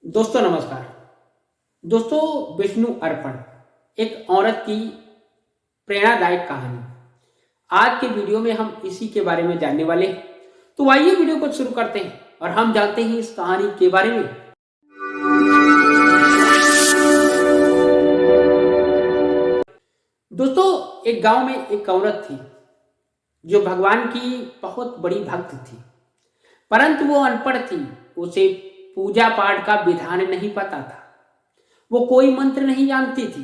दोस्तों नमस्कार। दोस्तों, विष्णु अर्पण एक औरत की प्रेरणादायक कहानी। आज के वीडियो में हम इसी के बारे में जानने वाले हैं। तो आइए वीडियो को शुरू करते हैं और हम जानते हैं इस कहानी के बारे में। दोस्तों, एक गांव में एक औरत थी जो भगवान की बहुत बड़ी भक्त थी, परंतु वो अनपढ़ थी। उसे पूजा पाठ का विधान नहीं पता था। वो कोई मंत्र नहीं जानती थी।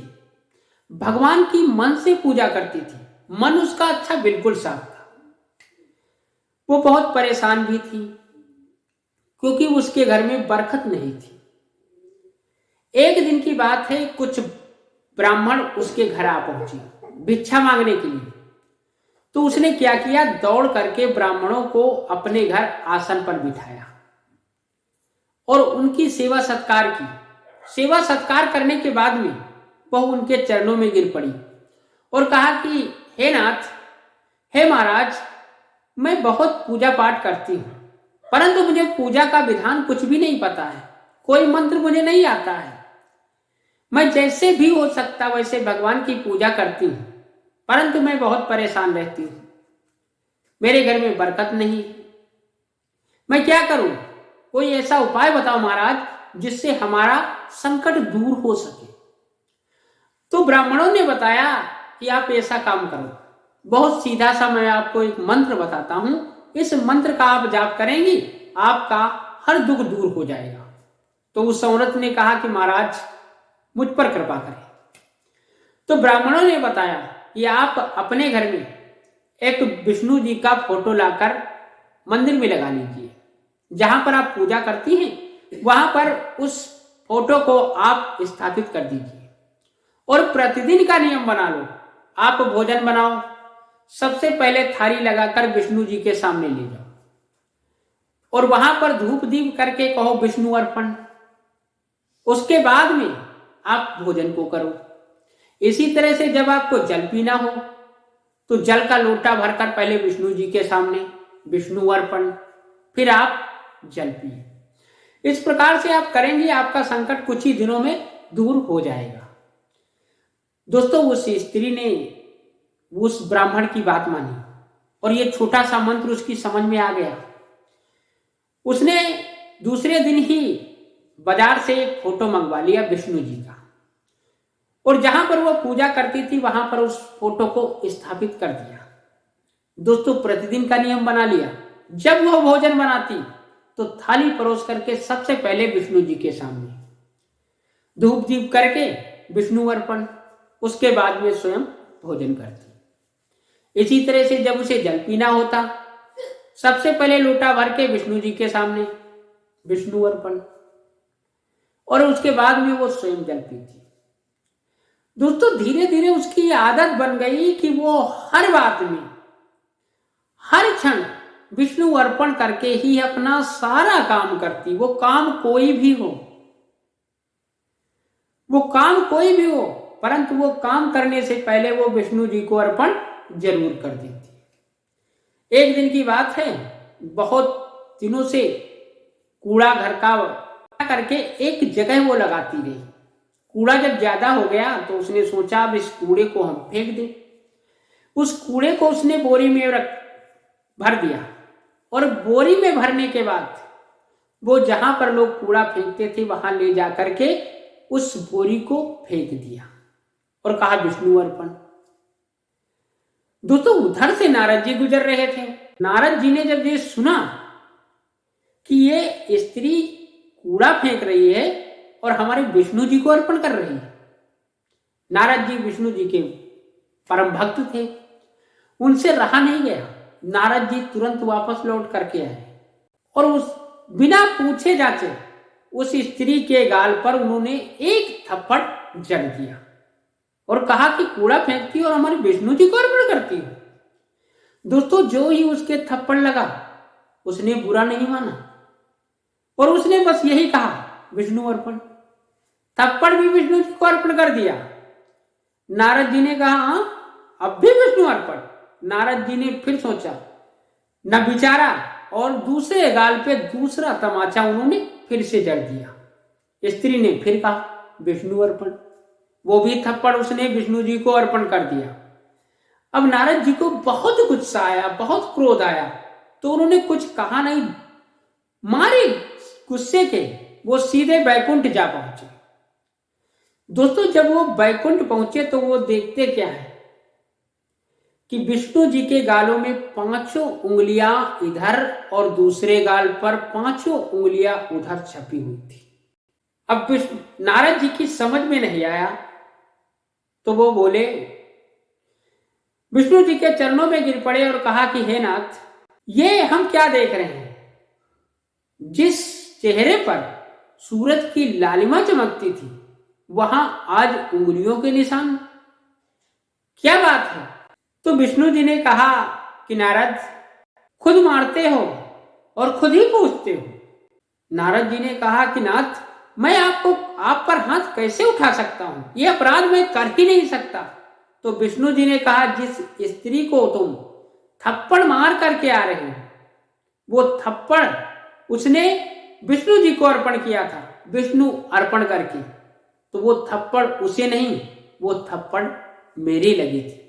भगवान की मन से पूजा करती थी। मन उसका अच्छा बिल्कुल साफ था। वो बहुत परेशान भी थी क्योंकि उसके घर में बरकत नहीं थी। एक दिन की बात है, कुछ ब्राह्मण उसके घर आ पहुंचे भिक्षा मांगने के लिए। तो उसने क्या किया, दौड़ करके ब्राह्मणों को अपने घर आसन पर बिठाया और उनकी सेवा सत्कार की। सेवा सत्कार करने के बाद में वह उनके चरणों में गिर पड़ी और कहा कि हे नाथ, हे महाराज, मैं बहुत पूजा पाठ करती हूँ, परंतु मुझे पूजा का विधान कुछ भी नहीं पता है। कोई मंत्र मुझे नहीं आता है। मैं जैसे भी हो सकता वैसे भगवान की पूजा करती हूँ, परंतु मैं बहुत परेशान रहती हूँ। मेरे घर में बरकत नहीं है। मैं क्या करूं? कोई ऐसा उपाय बताओ महाराज जिससे हमारा संकट दूर हो सके। तो ब्राह्मणों ने बताया कि आप ऐसा काम करो, बहुत सीधा सा मैं आपको एक मंत्र बताता हूं। इस मंत्र का आप जाप करेंगी, आपका हर दुख दूर हो जाएगा। तो उस औरत ने कहा कि महाराज मुझ पर कृपा करें। तो ब्राह्मणों ने बताया कि आप अपने घर में एक विष्णु जी का फोटो लाकर मंदिर में लगा लीजिए। जहां पर आप पूजा करती हैं वहां पर उस फोटो को आप स्थापित कर दीजिए और प्रतिदिन का नियम बना लो। आप भोजन बनाओ, सबसे पहले थाली लगाकर विष्णु जी के सामने ले जाओ और वहां पर धूप दीप करके कहो विष्णु अर्पण। उसके बाद में आप भोजन को करो। इसी तरह से जब आपको जल पीना हो तो जल का लोटा भरकर पहले विष्णु जी के सामने विष्णु अर्पण, फिर आप जल पिए। इस प्रकार से आप करेंगे, आपका संकट कुछ ही दिनों में दूर हो जाएगा। दोस्तों, उस स्त्री ने उस ब्राह्मण की बात मानी और ये छोटा सा मंत्र उसकी समझ में आ गया। उसने दूसरे दिन ही बाजार से एक फोटो मंगवा लिया विष्णु जी का और जहां पर वो पूजा करती थी वहां पर उस फोटो को स्थापित कर दिया। दोस्तों, प्रतिदिन का नियम बना लिया। जब वह भोजन बनाती तो थाली परोस करके सबसे पहले विष्णु जी के सामने धूप दीप करके विष्णु अर्पण, उसके बाद में स्वयं भोजन करती। इसी तरह से जब उसे जल पीना होता सबसे पहले लोटा भर के विष्णु जी के सामने विष्णु अर्पण और उसके बाद में वो स्वयं जल पीती। दोस्तों, धीरे धीरे उसकी आदत बन गई कि वो हर बात में हर क्षण विष्णु अर्पण करके ही अपना सारा काम करती। वो काम कोई भी हो, परंतु वो काम करने से पहले वो विष्णु जी को अर्पण जरूर कर देती। एक दिन की बात है, बहुत दिनों से कूड़ा घर का करके एक जगह वो लगाती रही। कूड़ा जब ज्यादा हो गया तो उसने सोचा अब इस कूड़े को हम फेंक दें। उस कूड़े को उसने बोरी में भर दिया और बोरी में भरने के बाद वो जहां पर लोग कूड़ा फेंकते थे वहां ले जाकर के उस बोरी को फेंक दिया और कहा विष्णु अर्पण। दोस्तों, उधर से नारद जी गुजर रहे थे। नारद जी ने जब ये सुना कि ये स्त्री कूड़ा फेंक रही है और हमारे विष्णु जी को अर्पण कर रही है, नारद जी विष्णु जी के परम भक्त थे, उनसे रहा नहीं गया। नारद जी तुरंत वापस लौट करके आए और उस बिना पूछे जाचे उस स्त्री के गाल पर उन्होंने एक थप्पड़ जड़ दिया और कहा कि कूड़ा फेंकती और हमारे विष्णु जी को अर्पण करती हो। दोस्तों, जो ही उसके थप्पड़ लगा उसने बुरा नहीं माना और उसने बस यही कहा विष्णु अर्पण। थप्पड़ भी विष्णु जी को अर्पण कर दिया। नारद जी ने कहा हाँ, अब भी विष्णु अर्पण। नारद जी ने फिर सोचा, न विचारा और दूसरे गाल पे दूसरा तमाचा उन्होंने फिर से जड़ दिया। स्त्री ने फिर कहा विष्णु अर्पण। वो भी थप्पड़ उसने विष्णु जी को अर्पण कर दिया। अब नारद जी को बहुत गुस्सा आया, बहुत क्रोध आया, तो उन्होंने कुछ कहा नहीं, मारे गुस्से के वो सीधे बैकुंठ जा पहुंचे। दोस्तों, जब वो बैकुंठ पहुंचे तो वो देखते क्या है कि विष्णु जी के गालों में 5 उंगलियां इधर और दूसरे गाल पर 5 उंगलियां उधर छपी हुई थी। अब नारद जी की समझ में नहीं आया, तो वो बोले, विष्णु जी के चरणों में गिर पड़े और कहा कि हे नाथ, ये हम क्या देख रहे हैं? जिस चेहरे पर सूरज की लालिमा चमकती थी वहां आज उंगलियों के निशान, क्या बात है? तो विष्णु जी ने कहा कि नारद, खुद मारते हो और खुद ही पूछते हो। नारद जी ने कहा कि नाथ, मैं आप पर हाथ कैसे उठा सकता हूं? यह अपराध मैं कर ही नहीं सकता। तो विष्णु जी ने कहा, जिस स्त्री को तुम थप्पड़ मार करके आ रहे हो, वो थप्पड़ उसने विष्णु जी को अर्पण किया था, विष्णु अर्पण करके, तो वो थप्पड़ उसे नहीं, वो थप्पड़ मेरी लगी थी।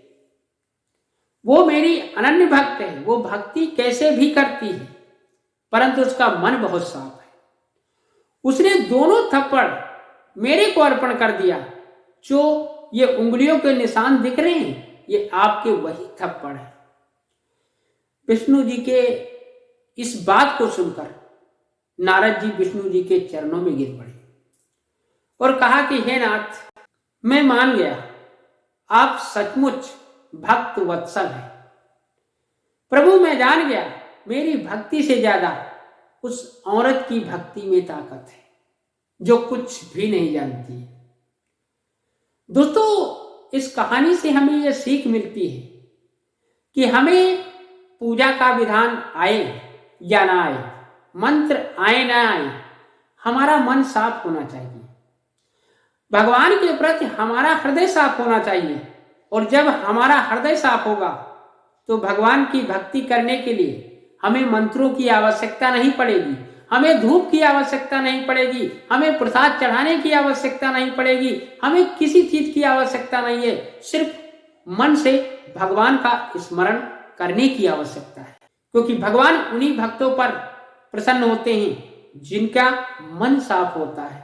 वो मेरी अनन्य भक्त है, वो भक्ति कैसे भी करती है, परंतु उसका मन बहुत साफ है। उसने दोनों थप्पड़ मेरे को अर्पण कर दिया। जो ये उंगलियों के निशान दिख रहे हैं, ये आपके वही थप्पड़ है। विष्णु जी के इस बात को सुनकर नारद जी विष्णु जी के चरणों में गिर पड़े और कहा कि हे नाथ, मैं मान गया, आप सचमुच भक्त वत्सल है। प्रभु, मैं जान गया, मेरी भक्ति से ज्यादा उस औरत की भक्ति में ताकत है जो कुछ भी नहीं जानती। दोस्तों, इस कहानी से हमें यह सीख मिलती है कि हमें पूजा का विधान आए या ना आए, मंत्र आए ना आए, हमारा मन साफ होना चाहिए, भगवान के प्रति हमारा हृदय साफ होना चाहिए। और जब हमारा हृदय साफ होगा तो भगवान की भक्ति करने के लिए हमें मंत्रों की आवश्यकता नहीं पड़ेगी, हमें धूप की आवश्यकता नहीं पड़ेगी, हमें प्रसाद चढ़ाने की आवश्यकता नहीं पड़ेगी, हमें किसी चीज की आवश्यकता नहीं है। सिर्फ मन से भगवान का स्मरण करने की आवश्यकता है, क्योंकि भगवान उन्हीं भक्तों पर प्रसन्न होते हैं जिनका मन साफ होता है।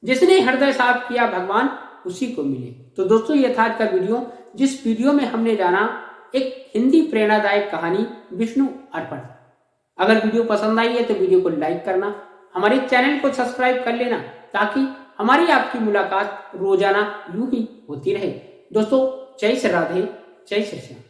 जिसने हृदय साफ किया, भगवान उसी को मिले। तो दोस्तों, ये था आज का वीडियो, जिस वीडियो में हमने जाना एक हिंदी प्रेरणादायक कहानी विष्णु अर्पण। अगर वीडियो पसंद आई है तो वीडियो को लाइक करना, हमारे चैनल को सब्सक्राइब कर लेना, ताकि हमारी आपकी मुलाकात रोजाना यूं ही होती रहे। दोस्तों, जय श्री राधे, जय श्री श्याम।